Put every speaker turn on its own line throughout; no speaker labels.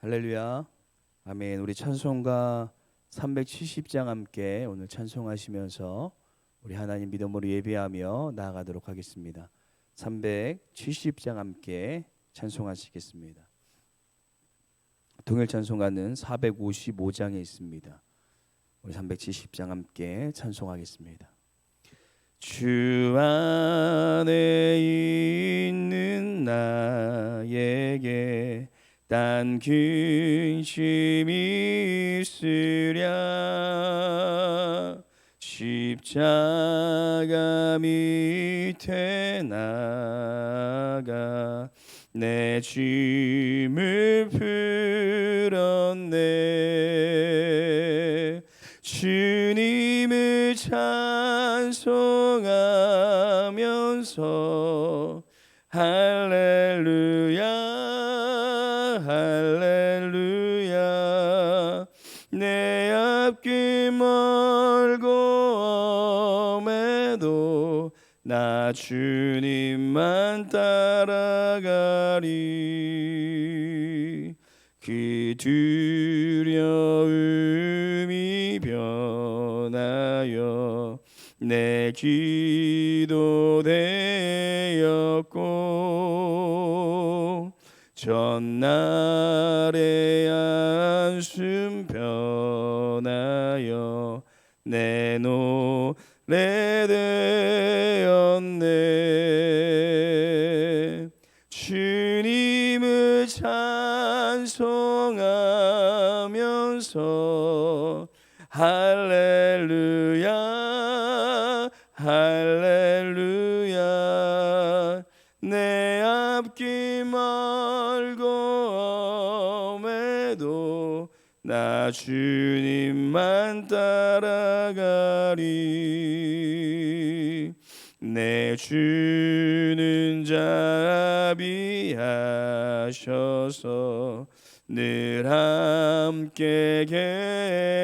할렐루야. 아멘. 우리 찬송가 370장 함께 오늘 찬송하시면서 우리 하나님 믿음으로 예배하며 나아가도록 하겠습니다. 370장 함께 찬송하시겠습니다. 동일 찬송가는 455장에 있습니다. 우리 370장 함께 찬송하겠습니다. 주 안에 있는 나에게 딴 근심이 있으랴 십자가 밑에 나가 내 짐을 풀었네. 주님을 찬송하면서 할렐루야 할렐루야. 내 앞길 멀고 엄해도 나 주님만 따라가리. 그 두려움이 변하여 내 기도 되었고 전날의 한숨 변하여 내 노래 되었네. 주님을 찬송하면서 할렐루야 할렐루야. 내 앞길 멀고 엄해도 나 주님만 따라가리. 내 주는 자비하셔서 늘 함께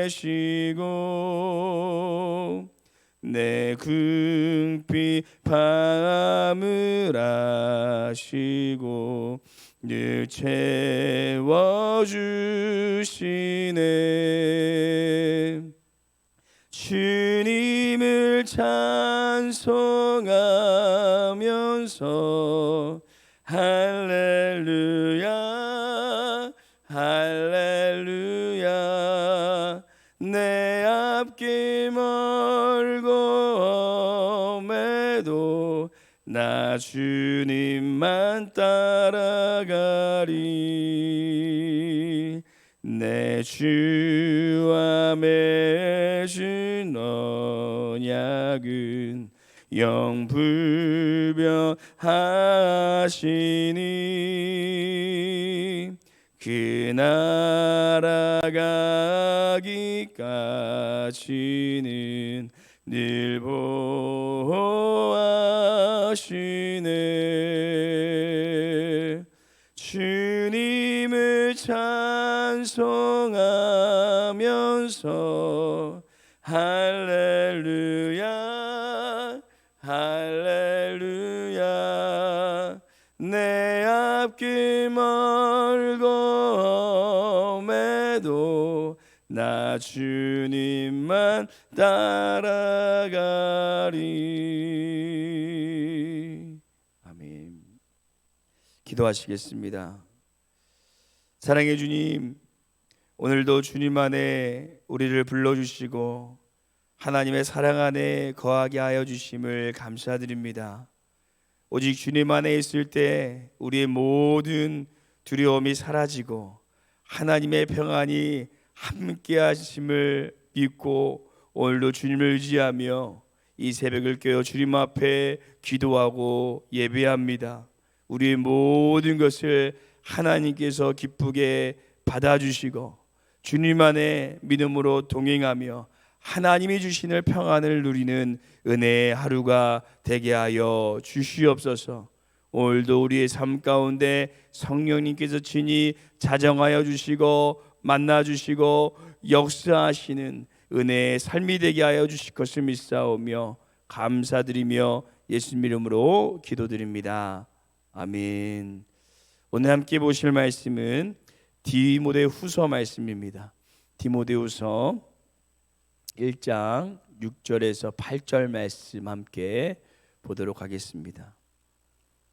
계시고 내 궁핍 밤을 아시고 늘 채워주시네. 주님을 찬송하면서 할렐루야 할렐루야. 내 앞길 멀고 엄해도 나 주님만 따라가리. 내 주와 맺은 언약은 영불변하시니 그 나라 가기까지는 늘 보호하시네. 주님을 찬송하면서 할렐루야 할렐루야. 내 앞길 멀고 엄해도 나 주님만 따라가리. 아멘. 기도하시겠습니다. 사랑의 주님, 오늘도 주님 안에 우리를 불러주시고 하나님의 사랑 안에 거하게 하여 주심을 감사드립니다. 오직 주님 안에 있을 때 우리의 모든 두려움이 사라지고 하나님의 평안이 함께 하심을 믿고 오늘도 주님을 의지하며 이 새벽을 깨어 주님 앞에 기도하고 예배합니다. 우리의 모든 것을 하나님께서 기쁘게 받아주시고 주님 안에 믿음으로 동행하며 하나님이 주시는 평안을 누리는 은혜의 하루가 되게 하여 주시옵소서. 오늘도 우리의 삶 가운데 성령님께서 친히 자정하여 주시고 만나주시고 역사하시는 은혜의 삶이 되게 하여 주실 것을 믿사오며 감사드리며 예수님 이름으로 기도드립니다. 아멘. 오늘 함께 보실 말씀은 디모데후서 말씀입니다. 디모데후서 1장 6절에서 8절 말씀 함께 보도록 하겠습니다.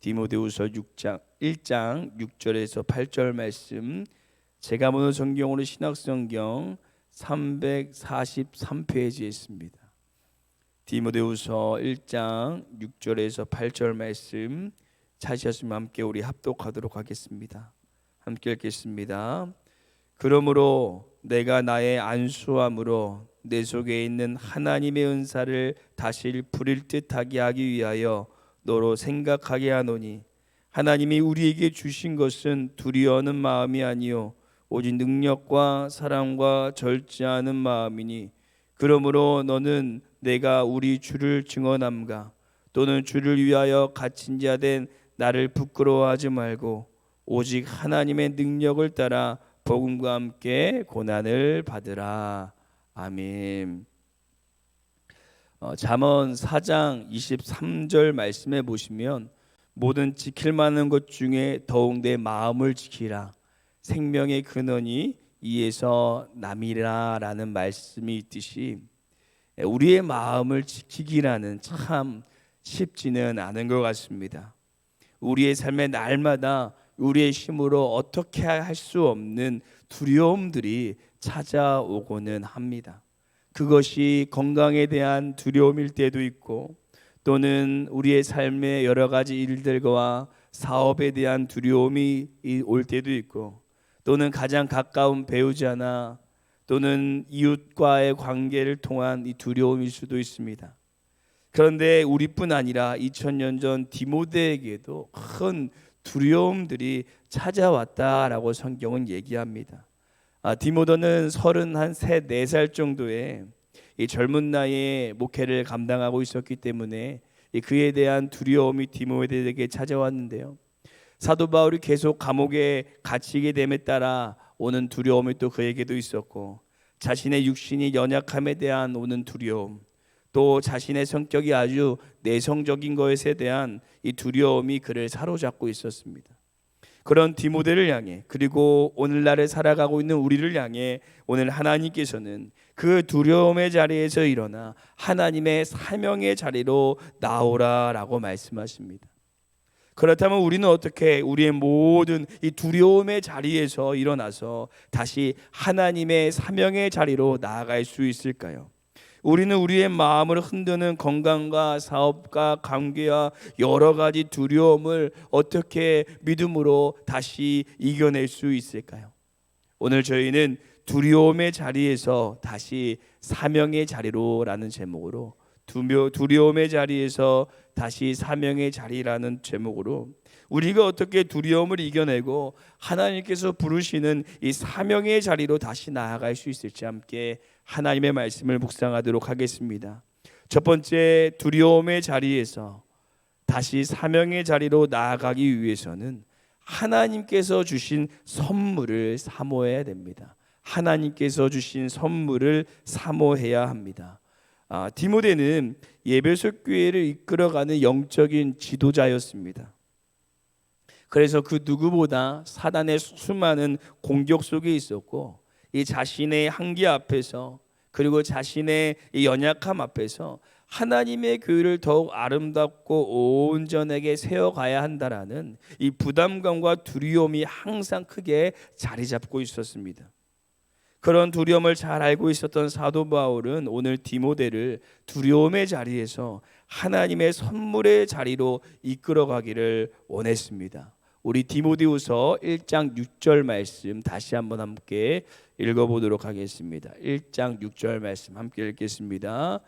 디모데후서 1장 6절에서 8절 말씀, 제가 보는 성경으로 신학성경 343페이지에 있습니다. 디모데후서 1장 6절에서 8절 말씀 찾으셨으면 함께 우리 합독하도록 하겠습니다. 함께 읽겠습니다. 그러므로 내가 나의 안수함으로 내 속에 있는 하나님의 은사를 다시 부릴 듯하게 하기 위하여 너로 생각하게 하노니, 하나님이 우리에게 주신 것은 두려워하는 마음이 아니요 오직 능력과 사랑과 절제하는 마음이니, 그러므로 너는 내가 우리 주를 증언함과 또는 주를 위하여 갇힌 자 된 나를 부끄러워하지 말고 오직 하나님의 능력을 따라 복음과 함께 고난을 받으라. 아멘. 잠언 4장 23절 말씀에 보시면, 모든 지킬 만한 것 중에 더욱 내 마음을 지키라. 생명의 근원이 이에서 남이라 라는 말씀이 있듯이, 우리의 마음을 지키기라는 참 쉽지는 않은 것 같습니다. 우리의 삶의 날마다 우리의 힘으로 어떻게 할 수 없는 두려움들이 찾아오고는 합니다. 그것이 건강에 대한 두려움일 때도 있고, 또는 우리의 삶의 여러 가지 일들과 사업에 대한 두려움이 올 때도 있고, 또는 가장 가까운 배우자나 또는 이웃과의 관계를 통한 이 두려움일 수도 있습니다. 그런데 우리뿐 아니라 2000년 전 디모데에게도 큰 두려움들이 찾아왔다라고 성경은 얘기합니다. 디모데는 34살 정도의 이 젊은 나이에 목회를 감당하고 있었기 때문에 그에 대한 두려움이 디모데에게 찾아왔는데요. 사도 바울이 계속 감옥에 갇히게 됨에 따라 오는 두려움이 또 그에게도 있었고, 자신의 육신이 연약함에 대한 오는 두려움, 또 자신의 성격이 아주 내성적인 것에 대한 이 두려움이 그를 사로잡고 있었습니다. 그런 디모데를 향해, 그리고 오늘날을 살아가고 있는 우리를 향해 오늘 하나님께서는 그 두려움의 자리에서 일어나 하나님의 사명의 자리로 나오라라고 말씀하십니다. 그렇다면 우리는 어떻게 우리의 모든 이 두려움의 자리에서 일어나서 다시 하나님의 사명의 자리로 나아갈 수 있을까요? 우리는 우리의 마음을 흔드는 건강과 사업과 관계와 여러 가지 두려움을 어떻게 믿음으로 다시 이겨낼 수 있을까요? 오늘 저희는 두려움의 자리에서 다시 사명의 자리로라는 제목으로, 두려움의 자리에서 다시 사명의 자리라는 제목으로 우리가 어떻게 두려움을 이겨내고 하나님께서 부르시는 이 사명의 자리로 다시 나아갈 수 있을지 함께 하나님의 말씀을 묵상하도록 하겠습니다. 첫 번째, 두려움의 자리에서 다시 사명의 자리로 나아가기 위해서는 하나님께서 주신 선물을 사모해야 됩니다. 하나님께서 주신 선물을 사모해야 합니다. 디모데는 예배소 교회를 이끌어가는 영적인 지도자였습니다. 그래서 그 누구보다 사단의 수많은 공격 속에 있었고, 이 자신의 한계 앞에서, 그리고 자신의 이 연약함 앞에서 하나님의 교회를 더욱 아름답고 온전하게 세워가야 한다라는 이 부담감과 두려움이 항상 크게 자리 잡고 있었습니다. 그런 두려움을 잘 알고 있었던 사도 바울은 오늘 디모데를 두려움의 자리에서 하나님의 선물의 자리로 이끌어가기를 원했습니다. 우리 디모데후서 1장 6절 말씀 다시 한번 함께 읽어보도록 하겠습니다. 1장 6절 말씀 함께 읽겠습니다.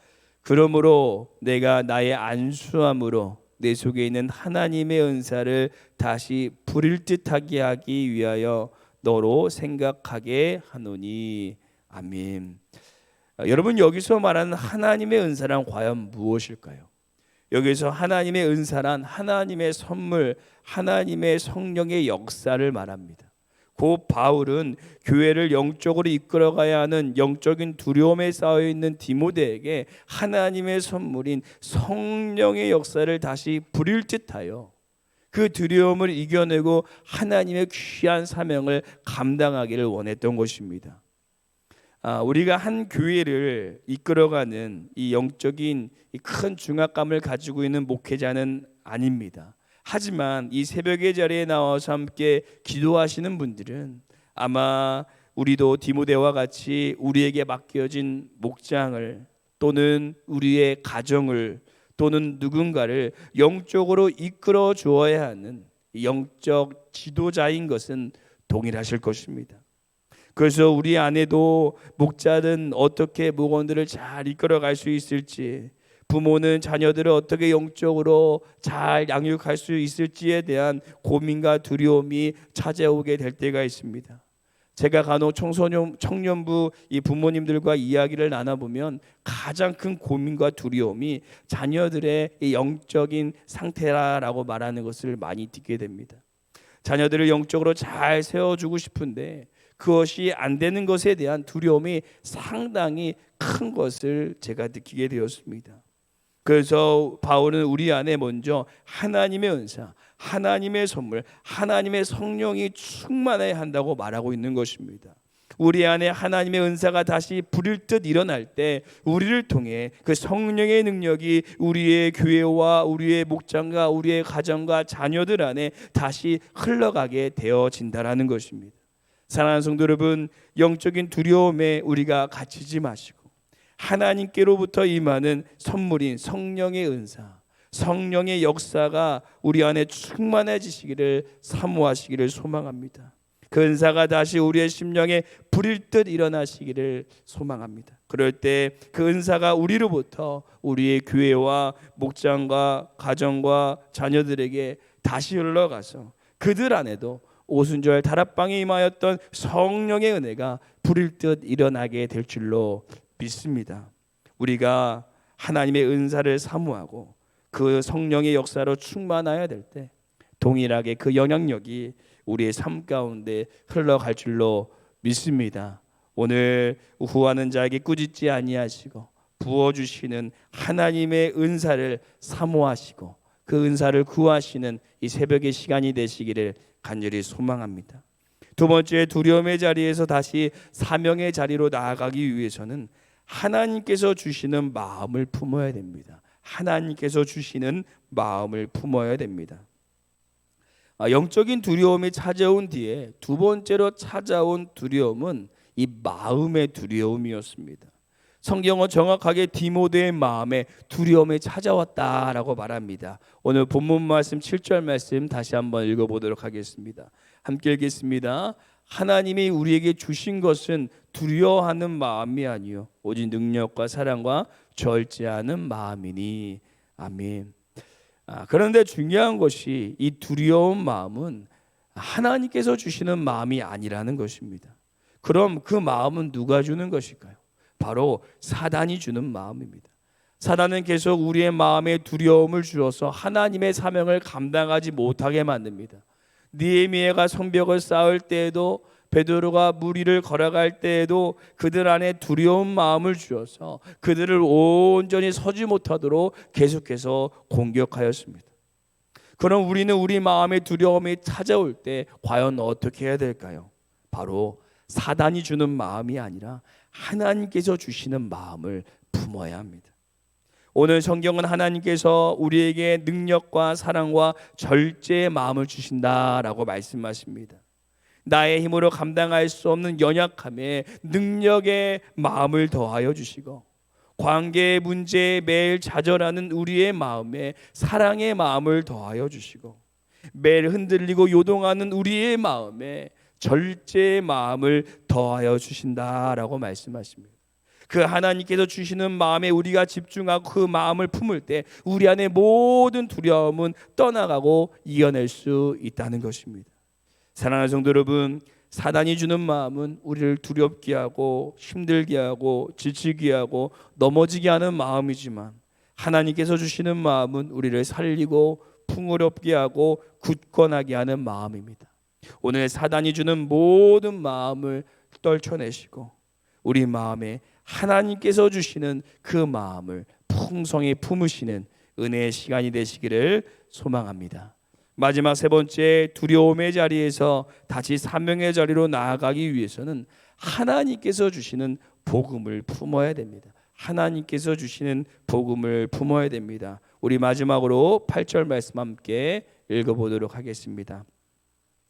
그러므로 내가 나의 안수함으로 내 속에 있는 하나님의 은사를 다시 부릴 듯하게 하기 위하여 너로 생각하게 하노니. 아멘. 여러분, 여기서 말하는 하나님의 은사란 과연 무엇일까요? 여기서 하나님의 은사란 하나님의 선물, 하나님의 성령의 역사를 말합니다. 고 바울은 교회를 영적으로 이끌어가야 하는 영적인 두려움에 쌓여 있는 디모데에게 하나님의 선물인 성령의 역사를 다시 부릴 듯하여, 그 두려움을 이겨내고 하나님의 귀한 사명을 감당하기를 원했던 것입니다. 우리가 한 교회를 이끌어가는 이 영적인 이 큰 중압감을 가지고 있는 목회자는 아닙니다. 하지만 이 새벽의 자리에 나와서 함께 기도하시는 분들은 아마 우리도 디모데와 같이 우리에게 맡겨진 목장을 또는 우리의 가정을 또는 누군가를 영적으로 이끌어 주어야 하는 영적 지도자인 것은 동일하실 것입니다. 그래서 우리 안에도 목자는 어떻게 목원들을 잘 이끌어갈 수 있을지, 부모는 자녀들을 어떻게 영적으로 잘 양육할 수 있을지에 대한 고민과 두려움이 찾아오게 될 때가 있습니다. 제가 간혹 청년부 이 부모님들과 이야기를 나눠보면 가장 큰 고민과 두려움이 자녀들의 이 영적인 상태라고 말하는 것을 많이 듣게 됩니다. 자녀들을 영적으로 잘 세워주고 싶은데 그것이 안 되는 것에 대한 두려움이 상당히 큰 것을 제가 느끼게 되었습니다. 그래서 바울은 우리 안에 먼저 하나님의 은사, 하나님의 선물, 하나님의 성령이 충만해야 한다고 말하고 있는 것입니다. 우리 안에 하나님의 은사가 다시 불일 듯 일어날 때 우리를 통해 그 성령의 능력이 우리의 교회와 우리의 목장과 우리의 가정과 자녀들 안에 다시 흘러가게 되어진다라는 것입니다. 사랑하는 성도 여러분, 영적인 두려움에 우리가 갇히지 마시고 하나님께로부터 임하는 선물인 성령의 은사, 성령의 역사가 우리 안에 충만해지시기를 사모하시기를 소망합니다. 그 은사가 다시 우리의 심령에 불일 듯 일어나시기를 소망합니다. 그럴 때 그 은사가 우리로부터 우리의 교회와 목장과 가정과 자녀들에게 다시 흘러가서 그들 안에도 오순절 다락방에 임하였던 성령의 은혜가 불일 듯 일어나게 될 줄로 믿습니다. 우리가 하나님의 은사를 사모하고 그 성령의 역사로 충만해야 될 때 동일하게 그 영향력이 우리의 삶 가운데 흘러갈 줄로 믿습니다. 오늘 구하는 자에게 꾸짖지 아니하시고 부어주시는 하나님의 은사를 사모하시고 그 은사를 구하시는 이 새벽의 시간이 되시기를 간절히 소망합니다. 두 번째, 두려움의 자리에서 다시 사명의 자리로 나아가기 위해서는 하나님께서 주시는 마음을 품어야 됩니다. 하나님께서 주시는 마음을 품어야 됩니다. 영적인 두려움이 찾아온 뒤에 두 번째로 찾아온 두려움은 이 마음의 두려움이었습니다. 성경은 정확하게 디모데의 마음에 두려움이 찾아왔다라고 말합니다. 오늘 본문 말씀 7절 말씀 다시 한번 읽어보도록 하겠습니다. 함께 읽겠습니다. 하나님이 우리에게 주신 것은 두려워하는 마음이 아니요 오직 능력과 사랑과 절제하는 마음이니. 아멘. 그런데 중요한 것이 이 두려운 마음은 하나님께서 주시는 마음이 아니라는 것입니다. 그럼 그 마음은 누가 주는 것일까요? 바로 사단이 주는 마음입니다. 사단은 계속 우리의 마음에 두려움을 주어서 하나님의 사명을 감당하지 못하게 만듭니다. 느헤미야가 성벽을 쌓을 때에도 베드로가 물 위를 걸어갈 때에도 그들 안에 두려운 마음을 주어서 그들을 온전히 서지 못하도록 계속해서 공격하였습니다. 그럼 우리는 우리 마음의 두려움이 찾아올 때 과연 어떻게 해야 될까요? 바로 사단이 주는 마음이 아니라 하나님께서 주시는 마음을 품어야 합니다. 오늘 성경은 하나님께서 우리에게 능력과 사랑과 절제의 마음을 주신다라고 말씀하십니다. 나의 힘으로 감당할 수 없는 연약함에 능력의 마음을 더하여 주시고 관계의 문제에 매일 좌절하는 우리의 마음에 사랑의 마음을 더하여 주시고 매일 흔들리고 요동하는 우리의 마음에 절제의 마음을 더하여 주신다라고 말씀하십니다. 그 하나님께서 주시는 마음에 우리가 집중하고 그 마음을 품을 때 우리 안에 모든 두려움은 떠나가고 이겨낼 수 있다는 것입니다. 사랑하는 성도 여러분, 사단이 주는 마음은 우리를 두렵게 하고 힘들게 하고 지치게 하고 넘어지게 하는 마음이지만 하나님께서 주시는 마음은 우리를 살리고 풍요롭게 하고 굳건하게 하는 마음입니다. 오늘 사단이 주는 모든 마음을 떨쳐내시고 우리 마음에 하나님께서 주시는 그 마음을 풍성히 품으시는 은혜의 시간이 되시기를 소망합니다. 마지막 세 번째 두려움의 자리에서 다시 사명의 자리로 나아가기 위해서는 하나님께서 주시는 복음을 품어야 됩니다. 하나님께서 주시는 복음을 품어야 됩니다. 우리 마지막으로 8절 말씀 함께 읽어보도록 하겠습니다.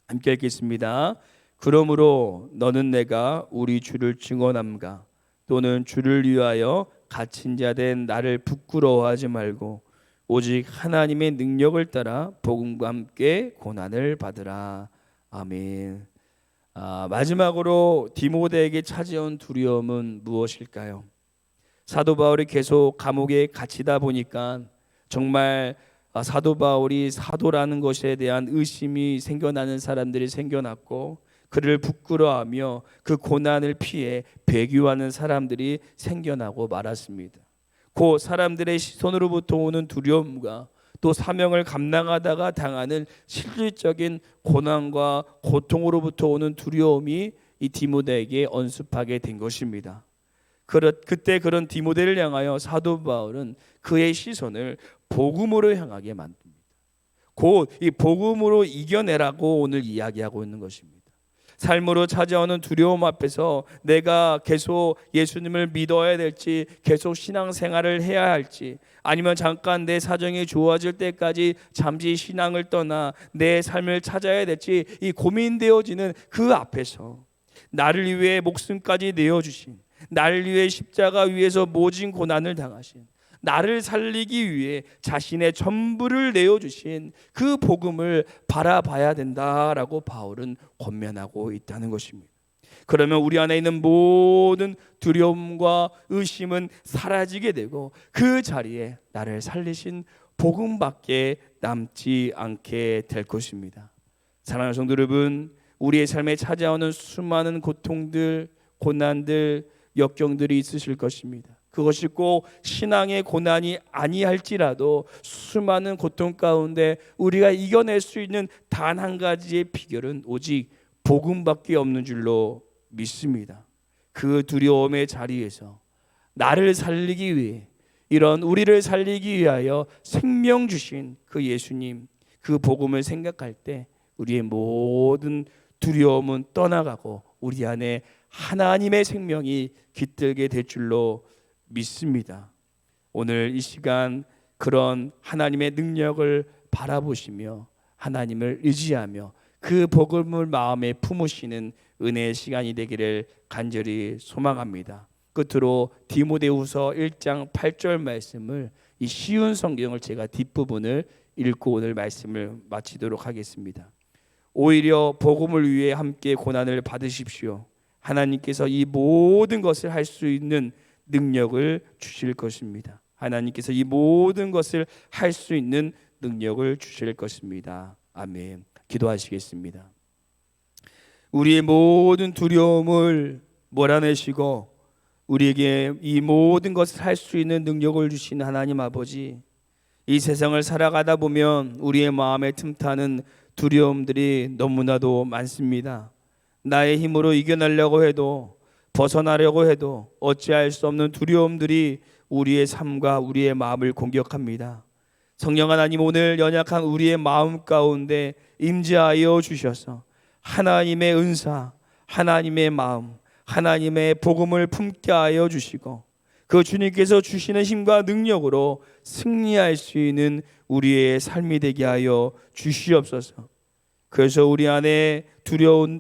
함께 읽겠습니다. 그러므로 너는 내가 우리 주를 증언함과 또는 주를 위하여 갇힌 자 된 나를 부끄러워하지 말고 오직 하나님의 능력을 따라 복음과 함께 고난을 받으라. 아멘. 마지막으로 디모데에게 찾아온 두려움은 무엇일까요? 사도 바울이 계속 감옥에 갇히다 보니까 정말 사도 바울이 사도라는 것에 대한 의심이 생겨나는 사람들이 생겨났고 그를 부끄러워하며 그 고난을 피해 배교하는 사람들이 생겨나고 말았습니다. 그 사람들의 시선으로부터 오는 두려움과 또 사명을 감당하다가 당하는 실질적인 고난과 고통으로부터 오는 두려움이 이 디모데에게 언습하게 된 것입니다. 그때 그런 디모데를 향하여 사도 바울은 그의 시선을 복음으로 향하게 만듭니다. 곧 이 복음으로 이겨내라고 오늘 이야기하고 있는 것입니다. 삶으로 찾아오는 두려움 앞에서 내가 계속 예수님을 믿어야 될지, 계속 신앙생활을 해야 할지, 아니면 잠깐 내 사정이 좋아질 때까지 잠시 신앙을 떠나 내 삶을 찾아야 될지 이 고민되어지는 그 앞에서 나를 위해 목숨까지 내어주신, 나를 위해 십자가 위에서 모진 고난을 당하신, 나를 살리기 위해 자신의 전부를 내어주신 그 복음을 바라봐야 된다라고 바울은 권면하고 있다는 것입니다. 그러면 우리 안에 있는 모든 두려움과 의심은 사라지게 되고 그 자리에 나를 살리신 복음밖에 남지 않게 될 것입니다. 사랑하는 성도 여러분, 우리의 삶에 찾아오는 수많은 고통들, 고난들, 역경들이 있으실 것입니다. 그것이 꼭 신앙의 고난이 아니할지라도 수많은 고통 가운데 우리가 이겨낼 수 있는 단 한 가지의 비결은 오직 복음밖에 없는 줄로 믿습니다. 그 두려움의 자리에서 나를 살리기 위해, 이런 우리를 살리기 위하여 생명 주신 그 예수님, 그 복음을 생각할 때 우리의 모든 두려움은 떠나가고 우리 안에 하나님의 생명이 깃들게 될 줄로 믿습니다. 오늘 이 시간 그런 하나님의 능력을 바라보시며 하나님을 의지하며 그 복음을 마음에 품으시는 은혜의 시간이 되기를 간절히 소망합니다. 끝으로 디모데후서 1장 8절 말씀을, 이 쉬운 성경을 제가 뒷부분을 읽고 오늘 말씀을 마치도록 하겠습니다. 오히려 복음을 위해 함께 고난을 받으십시오. 하나님께서 이 모든 것을 할 수 있는 능력을 주실 것입니다. 하나님께서 이 모든 것을 할 수 있는 능력을 주실 것입니다. 아멘. 기도하시겠습니다. 우리의 모든 두려움을 몰아내시고 우리에게 이 모든 것을 할 수 있는 능력을 주신 하나님 아버지, 이 세상을 살아가다 보면 우리의 마음에 틈타는 두려움들이 너무나도 많습니다. 나의 힘으로 이겨내려고 해도, 벗어나려고 해도 어찌할 수 없는 두려움들이 우리의 삶과 우리의 마음을 공격합니다. 성령 하나님, 오늘 연약한 우리의 마음 가운데 임재하여 주셔서 하나님의 은사, 하나님의 마음, 하나님의 복음을 품게 하여 주시고 그 주님께서 주시는 힘과 능력으로 승리할 수 있는 우리의 삶이 되게 하여 주시옵소서. 그래서 우리 안에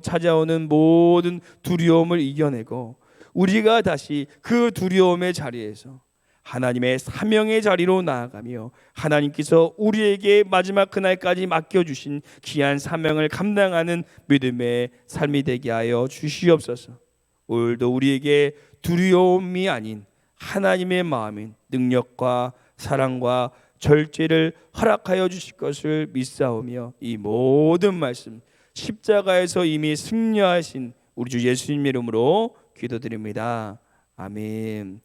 찾아오는 모든 두려움을 이겨내고 우리가 다시 그 두려움의 자리에서 하나님의 사명의 자리로 나아가며 하나님께서 우리에게 마지막 그날까지 맡겨주신 귀한 사명을 감당하는 믿음의 삶이 되게 하여 주시옵소서. 오늘도 우리에게 두려움이 아닌 하나님의 마음인 능력과 사랑과 절제를 허락하여 주실 것을 믿사오며 이 모든 말씀 십자가에서 이미 승리하신 우리 주 예수님 이름으로 기도드립니다. 아멘.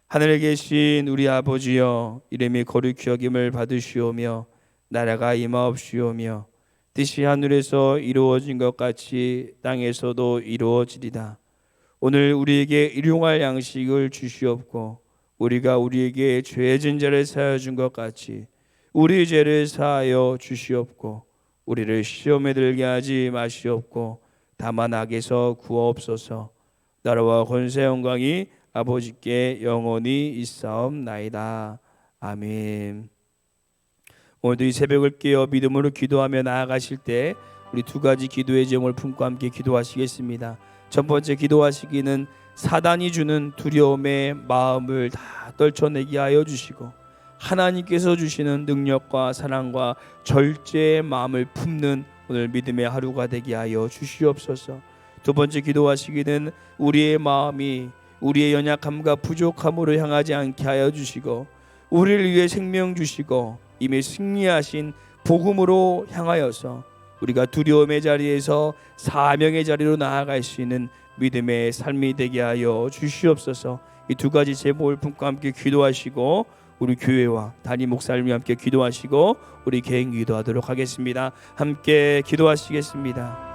하늘에 계신 우리 아버지여, 이름이 거룩히 여김을 받으시오며 나라가 임하옵시오며 뜻이 하늘에서 이루어진 것 같이 땅에서도 이루어지리다. 오늘 우리에게 일용할 양식을 주시옵고 우리가 우리에게 죄진 자를 사하여 준 것 같이 우리 죄를 사하여 주시옵고 우리를 시험에 들게 하지 마시옵고 다만 악에서 구하옵소서. 나라와 권세 영광이 아버지께 영원히 있사옵나이다. 아멘. 오늘도 이 새벽을 깨어 믿음으로 기도하며 나아가실 때 우리 두 가지 기도의 제목을 품고 함께 기도하시겠습니다. 첫 번째 기도하시기는 사단이 주는 두려움의 마음을 다 떨쳐내게 하여 주시고 하나님께서 주시는 능력과 사랑과 절제의 마음을 품는 오늘 믿음의 하루가 되게 하여 주시옵소서. 두 번째 기도하시기는 우리의 마음이 우리의 연약함과 부족함으로 향하지 않게 하여 주시고 우리를 위해 생명 주시고 이미 승리하신 복음으로 향하여서 우리가 두려움의 자리에서 사명의 자리로 나아갈 수 있는 믿음의 삶이 되게 하여 주시옵소서. 이 두 가지 제목을 품고 함께 기도하시고 우리 교회와 담임 목사님과 함께 기도하시고 우리 개인 기도하도록 하겠습니다. 함께 기도하시겠습니다.